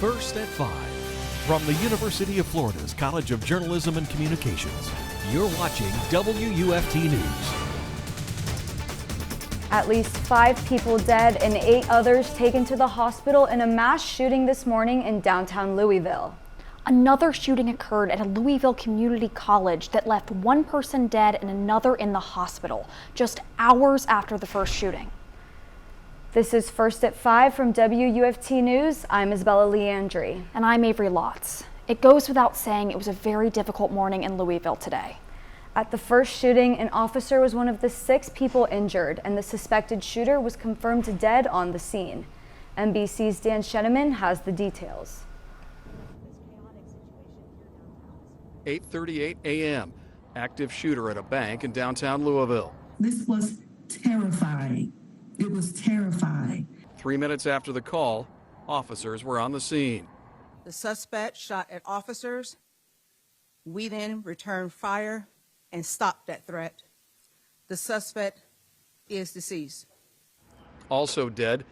First at 5. From the University of Florida's College of Journalism and Communications, you're watching WUFT News. At least 5 people dead and 8 others taken to the hospital in a mass shooting this morning in downtown Louisville. Another shooting occurred at a Louisville community college that left 1 person dead and another in the hospital, just hours after the first shooting. This is First at 5 from WUFT News. I'm Isabella Leandri. And I'm Avery Lotz. It goes without saying it was a very difficult morning in Louisville today. At the first shooting, an officer was one of the 6 people injured, and the suspected shooter was confirmed dead on the scene. NBC's Dan Sheneman has the details. 8:38 a.m. Active shooter at a bank in downtown Louisville. This was terrifying. It was terrifying. 3 minutes after the call, officers were on the scene. The suspect shot at officers. We then returned fire and stopped that threat. The suspect is deceased. Also dead,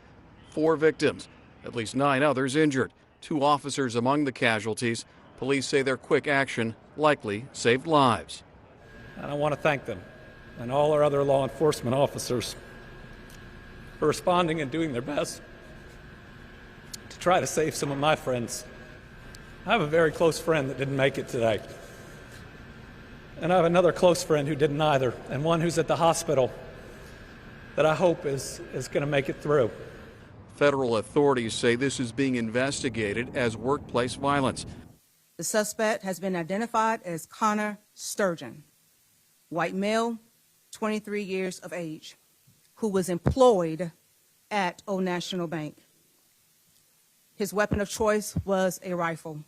4 victims, at least 9 others injured. 2 officers among the casualties. Police say their quick action likely saved lives. And I want to thank them and all our other law enforcement officers for responding and doing their best to try to save some of my friends. I have a very close friend that didn't make it today. And I have another close friend who didn't either, and one who's at the hospital that I hope is going to make it through. Federal authorities say this is being investigated as workplace violence. The suspect has been identified as Connor Sturgeon, white male, 23 years of age, who was employed at Old National Bank. His weapon of choice was a rifle.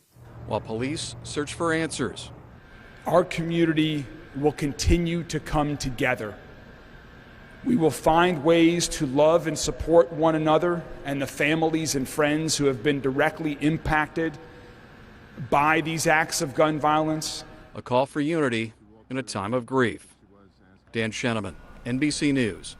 While police search for answers. Our community will continue to come together. We will find ways to love and support one another and the families and friends who have been directly impacted by these acts of gun violence. A call for unity in a time of grief. Dan Sheneman, NBC News.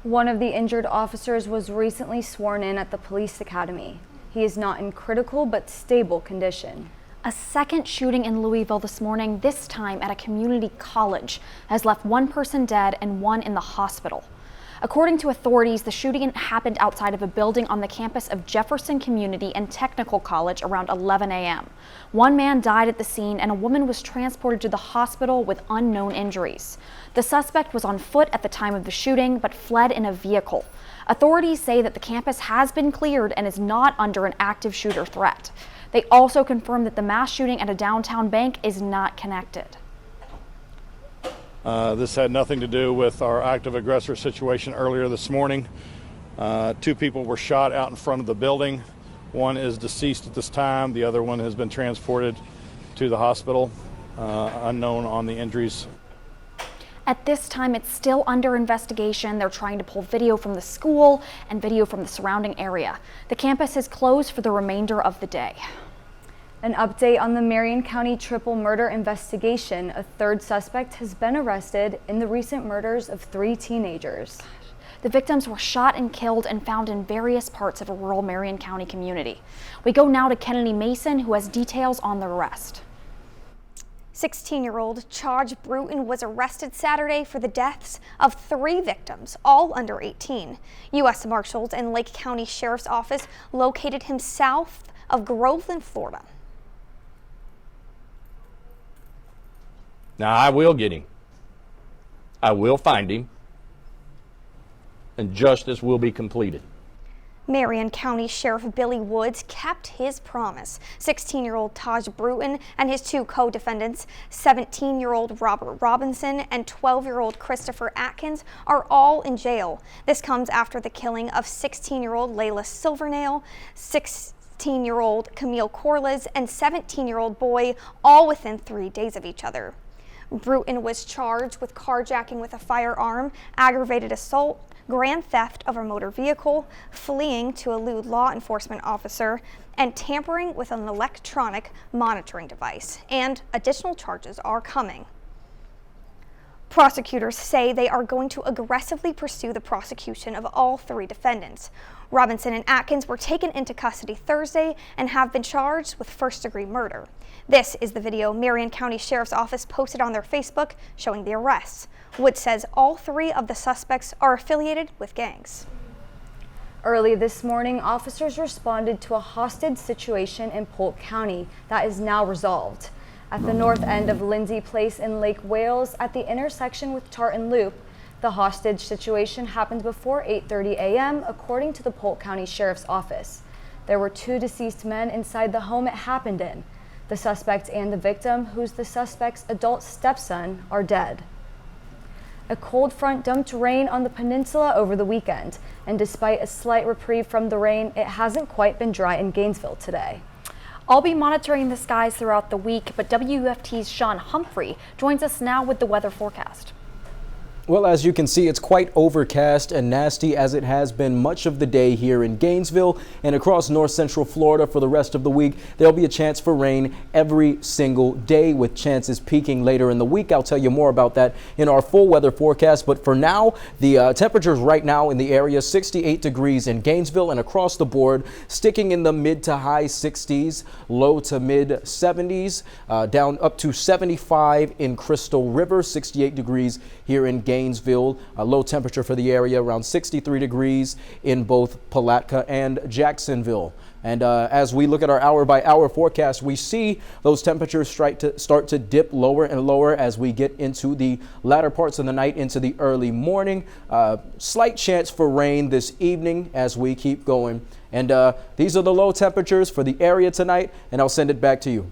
One of the injured officers was recently sworn in at the police academy. He is not in critical but stable condition. A second shooting in Louisville this morning, this time at a community college, has left 1 person dead and 1 in the hospital. According to authorities, the shooting happened outside of a building on the campus of Jefferson Community and Technical College around 11 a.m. 1 man died at the scene and a woman was transported to the hospital with unknown injuries. The suspect was on foot at the time of the shooting but fled in a vehicle. Authorities say that the campus has been cleared and is not under an active shooter threat. They also confirmed that the mass shooting at a downtown bank is not connected. This had nothing to do with our active aggressor situation earlier this morning. 2 people were shot out in front of the building. 1 is deceased at this time. The other one has been transported to the hospital, unknown on the injuries. At this time, it's still under investigation. They're trying to pull video from the school and video from the surrounding area. The campus is closed for the remainder of the day. An update on the Marion County triple murder investigation. A 3rd suspect has been arrested in the recent murders of 3 teenagers. The victims were shot and killed and found in various parts of a rural Marion County community. We go now to Kennedy Mason, who has details on the arrest. 16-year-old Charge Bruton was arrested Saturday for the deaths of 3 victims, all under 18. U.S. Marshals and Lake County Sheriff's Office located him south of Groveland, Florida. Now, I will get him. I will find him. And justice will be completed. Marion County Sheriff Billy Woods kept his promise. 16-year-old Taj Bruton and his 2 co-defendants, 17-year-old Robert Robinson and 12-year-old Christopher Atkins, are all in jail. This comes after the killing of 16-year-old Layla Silvernail, 16-year-old Camille Corliss, and 17-year-old Boy, all within 3 days of each other. Bruton was charged with carjacking with a firearm, aggravated assault, grand theft of a motor vehicle, fleeing to elude law enforcement officer, and tampering with an electronic monitoring device. And additional charges are coming. Prosecutors say they are going to aggressively pursue the prosecution of all 3 defendants. Robinson and Atkins were taken into custody Thursday and have been charged with first-degree murder. This is the video Marion County Sheriff's Office posted on their Facebook showing the arrests. Woods says all 3 of the suspects are affiliated with gangs. Early this morning, officers responded to a hostage situation in Polk County that is now resolved. At the north end of Lindsay Place in Lake Wales, at the intersection with Tartan Loop, the hostage situation happened before 8:30 a.m., according to the Polk County Sheriff's Office. There were 2 deceased men inside the home it happened in. The suspect and the victim, who's the suspect's adult stepson, are dead. A cold front dumped rain on the peninsula over the weekend, and despite a slight reprieve from the rain, it hasn't quite been dry in Gainesville today. I'll be monitoring the skies throughout the week, but WUFT's Shawn Humphrey joins us now with the weather forecast. Well, as you can see, it's quite overcast and nasty as it has been much of the day here in Gainesville and across north central Florida for the rest of the week. There'll be a chance for rain every single day, with chances peaking later in the week. I'll tell you more about that in our full weather forecast. But for now, the temperatures right now in the area, 68 degrees in Gainesville and across the board, sticking in the mid to high 60s, low to mid 70s, down up to 75 in Crystal River, 68 degrees here in Gainesville. A low temperature for the area around 63 degrees in both Palatka and Jacksonville. And as we look at our hour-by-hour forecast, we see those temperatures start to dip lower and lower as we get into the latter parts of the night into the early morning. Slight chance for rain this evening as we keep going. And these are the low temperatures for the area tonight, and I'll send it back to you.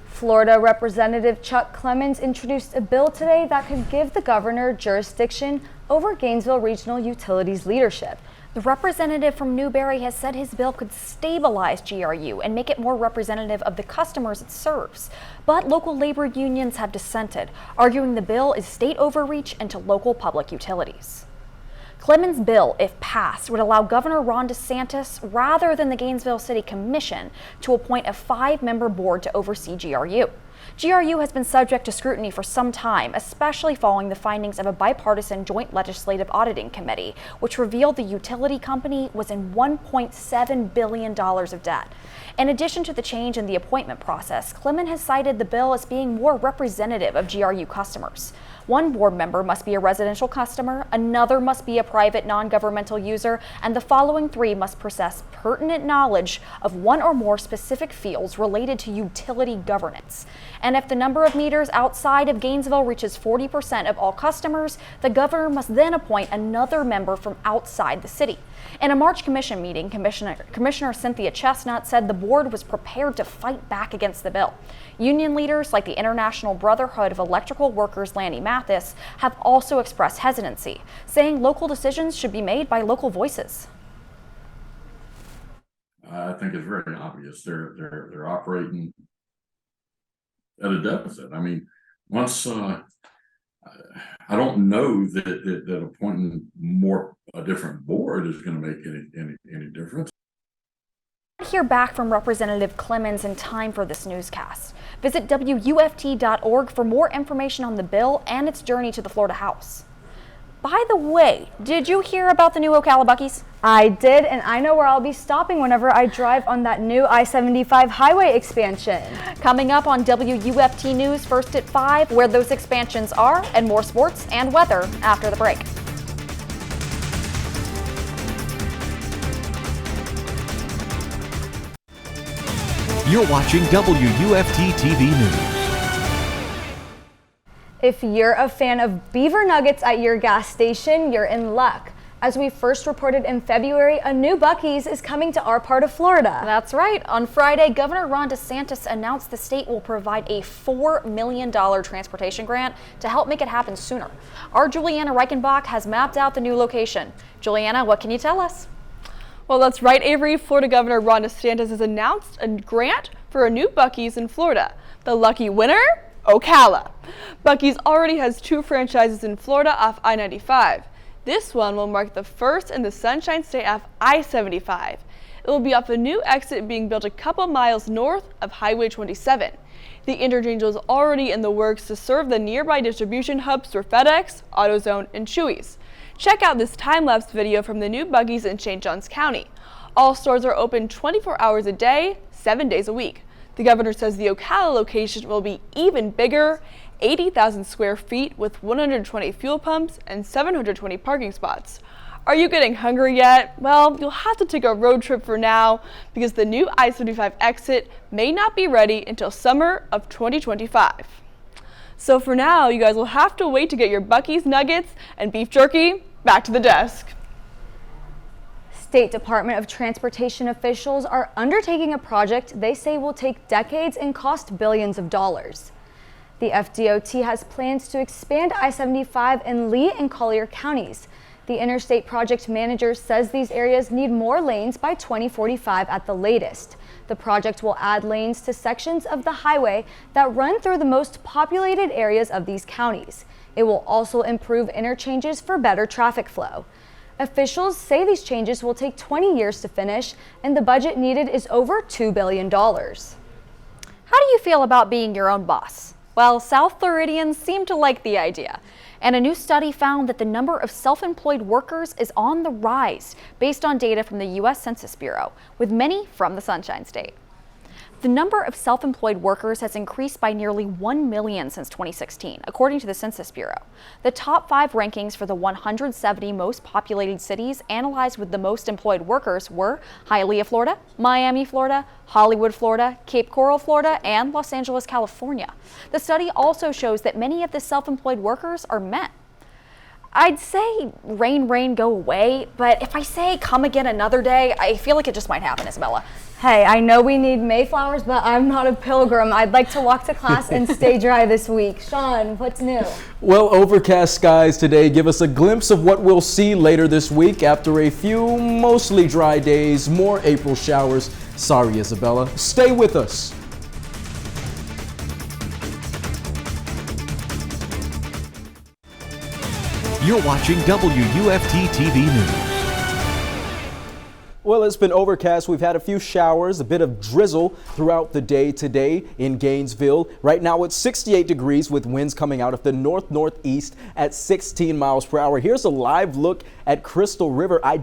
Florida Representative Chuck Clemens introduced a bill today that could give the governor jurisdiction over Gainesville Regional Utilities leadership. The representative from Newberry has said his bill could stabilize GRU and make it more representative of the customers it serves. But local labor unions have dissented, arguing the bill is state overreach into local public utilities. Clemens' bill, if passed, would allow Governor Ron DeSantis, rather than the Gainesville City Commission, to appoint a 5-member board to oversee GRU. GRU has been subject to scrutiny for some time, especially following the findings of a bipartisan joint legislative auditing committee, which revealed the utility company was in $1.7 billion of debt. In addition to the change in the appointment process, Clemens has cited the bill as being more representative of GRU customers. One board member must be a residential customer, another must be a private non-governmental user, and the following 3 must possess pertinent knowledge of one or more specific fields related to utility governance. And if the number of meters outside of Gainesville reaches 40% of all customers, the governor must then appoint another member from outside the city. In a March commission meeting, Commissioner Cynthia Chestnut said the board was prepared to fight back against the bill. Union leaders like the International Brotherhood of Electrical Workers, Lanny Mathis, have also expressed hesitancy, saying local decisions should be made by local voices. I think it's very obvious they're operating at a deficit. I mean, once I don't know that appointing a different board is going to make any difference. Hear back from Representative Clemens in time for this newscast. Visit WUFT.org for more information on the bill and its journey to the Florida House. By the way, did you hear about the new Ocala Buc-ee's? I did, and I know where I'll be stopping whenever I drive on that new I-75 highway expansion. Coming up on WUFT News First at 5, where those expansions are, and more sports and weather after the break. You're watching WUFT TV News. If you're a fan of beaver nuggets at your gas station, you're in luck. As we first reported in February, a new Buc-ee's is coming to our part of Florida. That's right. On Friday, Governor Ron DeSantis announced the state will provide a $4 million transportation grant to help make it happen sooner. Our Julianna Reichenbach has mapped out the new location. Julianna, what can you tell us? Well, that's right, Avery. Florida Governor Ron DeSantis has announced a grant for a new Buc-ee's in Florida. The lucky winner? Ocala. Buc-ee's already has 2 franchises in Florida off I-95. This one will mark the first in the Sunshine State off I-75. It will be off a new exit being built a couple miles north of Highway 27. The interchange was already in the works to serve the nearby distribution hubs for FedEx, AutoZone, and Chewy's. Check out this time-lapse video from the new Buggies in St. Johns County. All stores are open 24 hours a day, 7 days a week. The governor says the Ocala location will be even bigger, 80,000 square feet with 120 fuel pumps and 720 parking spots. Are you getting hungry yet? Well, you'll have to take a road trip for now because the new I-75 exit may not be ready until summer of 2025. So for now, you guys will have to wait to get your Buc-ee's nuggets and beef jerky back to the desk. State Department of Transportation officials are undertaking a project they say will take decades and cost billions of dollars. The FDOT has plans to expand I-75 in Lee and Collier counties. The Interstate Project Manager says these areas need more lanes by 2045 at the latest. The project will add lanes to sections of the highway that run through the most populated areas of these counties. It will also improve interchanges for better traffic flow. Officials say these changes will take 20 years to finish, and the budget needed is over $2 billion. How do you feel about being your own boss? Well, South Floridians seem to like the idea. And a new study found that the number of self-employed workers is on the rise based on data from the U.S. Census Bureau, with many from the Sunshine State. The number of self-employed workers has increased by nearly 1 million since 2016, according to the Census Bureau. The top 5 rankings for the 170 most populated cities analyzed with the most employed workers were Hialeah, Florida, Miami, Florida, Hollywood, Florida, Cape Coral, Florida, and Los Angeles, California. The study also shows that many of the self-employed workers are men. I'd say rain, rain, go away, but if I say come again another day, I feel like it just might happen, Isabella. Hey, I know we need Mayflowers, but I'm not a pilgrim. I'd like to walk to class and stay dry this week. Shawn, what's new? Well, overcast skies today give us a glimpse of what we'll see later this week. After a few mostly dry days, more April showers. Sorry, Isabella. Stay with us. You're watching WUFT TV News. Well, it's been overcast. We've had a few showers, a bit of drizzle throughout the day today in Gainesville. Right now it's 68 degrees with winds coming out of the north-northeast at 16 miles per hour. Here's a live look at Crystal River. I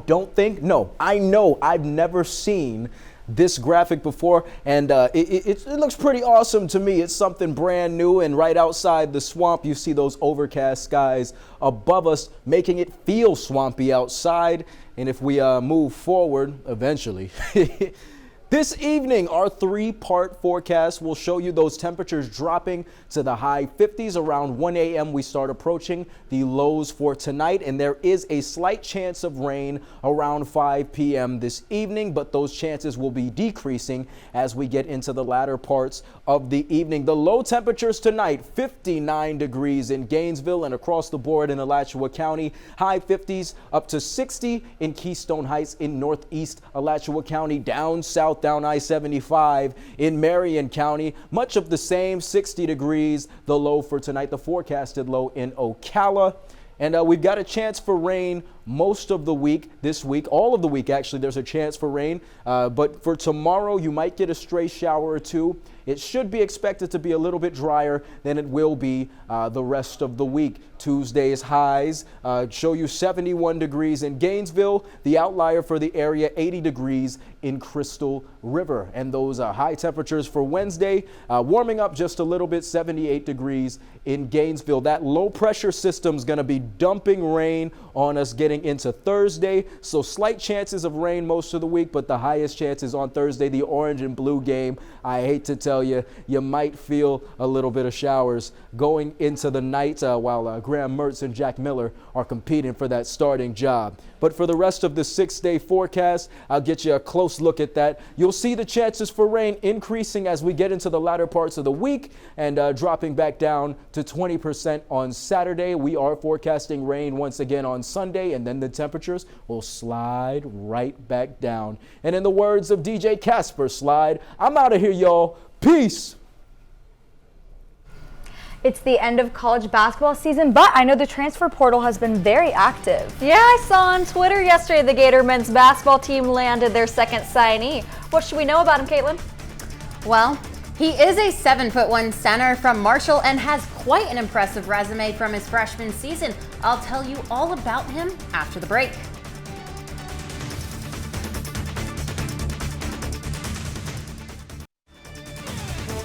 know I've never seen this graphic before, and it looks pretty awesome to me. It's something brand new, and right outside the swamp you see those overcast skies above us, making it feel swampy outside. And if we move forward eventually this evening, our 3-part forecast will show you those temperatures dropping to the high 50s. Around 1 a.m. we start approaching the lows for tonight, and there is a slight chance of rain around 5 p.m. this evening, but those chances will be decreasing as we get into the latter parts of the evening. The low temperatures tonight, 59 degrees in Gainesville and across the board in Alachua County, high 50s up to 60 in Keystone Heights in northeast Alachua County, down south down I-75 in Marion County, much of the same, 60 degrees, the low for tonight, the forecasted low in Ocala. And we've got a chance for rain most of the week this week, all of the week actually. There's a chance for rain, but for tomorrow you might get a stray shower or two. It should be expected to be a little bit drier than it will be the rest of the week. Tuesday's highs show you 71 degrees in Gainesville, the outlier for the area 80 degrees in Crystal River. And those high temperatures for Wednesday, warming up just a little bit, 78 degrees in Gainesville. That low pressure system is going to be dumping rain on us getting into Thursday. So slight chances of rain most of the week, but the highest chances on Thursday, the orange and blue game. I hate to tell you, you might feel a little bit of showers going into the night while Graham Mertz and Jack Miller are competing for that starting job. But for the rest of the 6-day forecast, I'll get you a close look at that. You'll see the chances for rain increasing as we get into the latter parts of the week and dropping back down to 20% on Saturday. We are forecasting rain once again on Sunday, and then the temperatures will slide right back down. And in the words of DJ Casper Slide, I'm out of here, y'all. Peace. It's the end of college basketball season, but I know the transfer portal has been very active. Yeah, I saw on Twitter yesterday the Gator men's basketball team landed their second signee. What should we know about him, Kaitlyn? Well, he is a 7'1" center from Marshall and has quite an impressive resume from his freshman season. I'll tell you all about him after the break.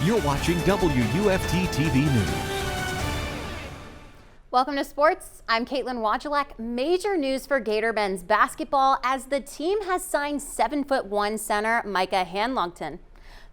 You're watching WUFT-TV News. Welcome to sports. I'm Kaitlyn Wadulack. Major news for Gator men's basketball as the team has signed 7'1" center Micah Hanlongton.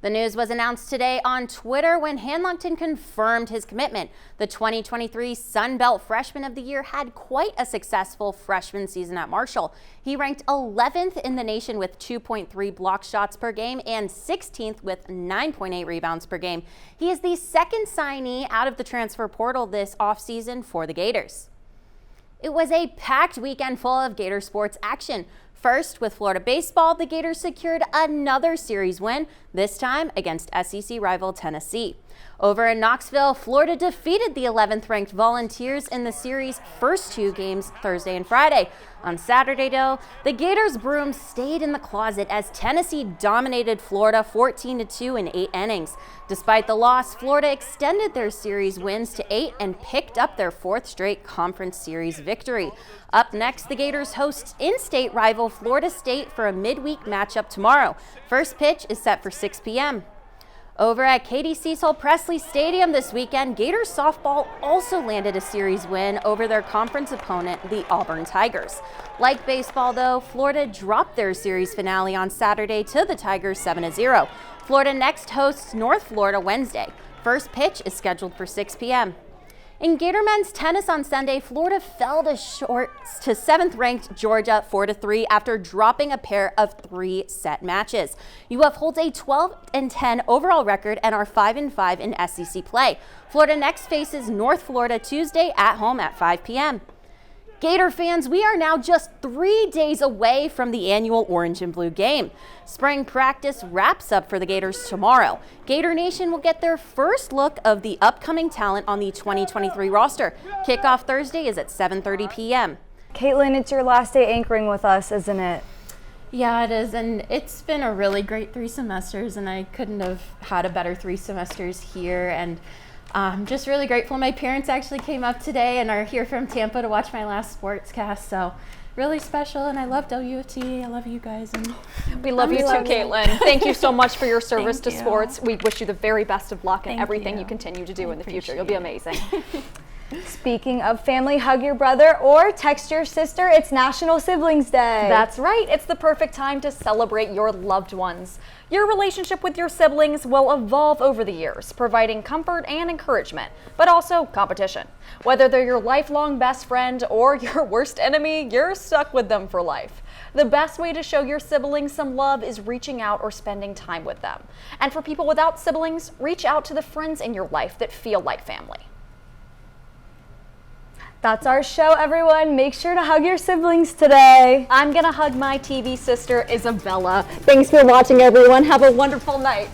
The news was announced today on Twitter when Hanlongton confirmed his commitment. The 2023 Sun Belt Freshman of the Year had quite a successful freshman season at Marshall. He ranked 11th in the nation with 2.3 block shots per game and 16th with 9.8 rebounds per game. He is the second signee out of the transfer portal this offseason for the Gators. It was a packed weekend full of Gator sports action. First, with Florida baseball, the Gators secured another series win, this time against SEC rival Tennessee. Over in Knoxville, Florida defeated the 11th ranked Volunteers in the series' first two games Thursday and Friday. On Saturday, though, the Gators' broom stayed in the closet as Tennessee dominated Florida 14-2 in 8 innings. Despite the loss, Florida extended their series wins to 8 and picked up their 4th straight conference series victory. Up next, the Gators host in-state rival Florida State for a midweek matchup tomorrow. First pitch is set for 6 p.m. Over at Katie Cecil Presley Stadium this weekend, Gators softball also landed a series win over their conference opponent, the Auburn Tigers. Like baseball, though, Florida dropped their series finale on Saturday to the Tigers 7-0. Florida next hosts North Florida Wednesday. First pitch is scheduled for 6 p.m. In Gator men's tennis on Sunday, Florida fell to 7th-ranked Georgia 4-3 after dropping a pair of 3-set matches. UF holds a 12-10 overall record and are 5-5 in SEC play. Florida next faces North Florida Tuesday at home at 5 p.m. Gator fans, we are now just 3 days away from the annual Orange and Blue game. Spring practice wraps up for the Gators tomorrow. Gator Nation will get their first look of the upcoming talent on the 2023 roster. Kickoff Thursday is at 7:30 p.m. Kaitlyn, it's your last day anchoring with us, isn't it? Yeah, it is, and it's been a really great 3 semesters, and I couldn't have had a better 3 semesters here. And I'm just really grateful. My parents actually came up today and are here from Tampa to watch my last sportscast, so really special, and I love WFT. I love you guys. And we love you too, Kaitlyn. Thank you so much for your service to sports. We wish you the very best of luck in everything you continue to do in the future. You'll be amazing. Speaking of family, hug your brother or text your sister. It's National Siblings Day. That's right. It's the perfect time to celebrate your loved ones. Your relationship with your siblings will evolve over the years, providing comfort and encouragement, but also competition. Whether they're your lifelong best friend or your worst enemy, you're stuck with them for life. The best way to show your siblings some love is reaching out or spending time with them. And for people without siblings, reach out to the friends in your life that feel like family. That's our show, everyone. Make sure to hug your siblings today. I'm gonna hug my TV sister, Isabella. Thanks for watching, everyone. Have a wonderful night.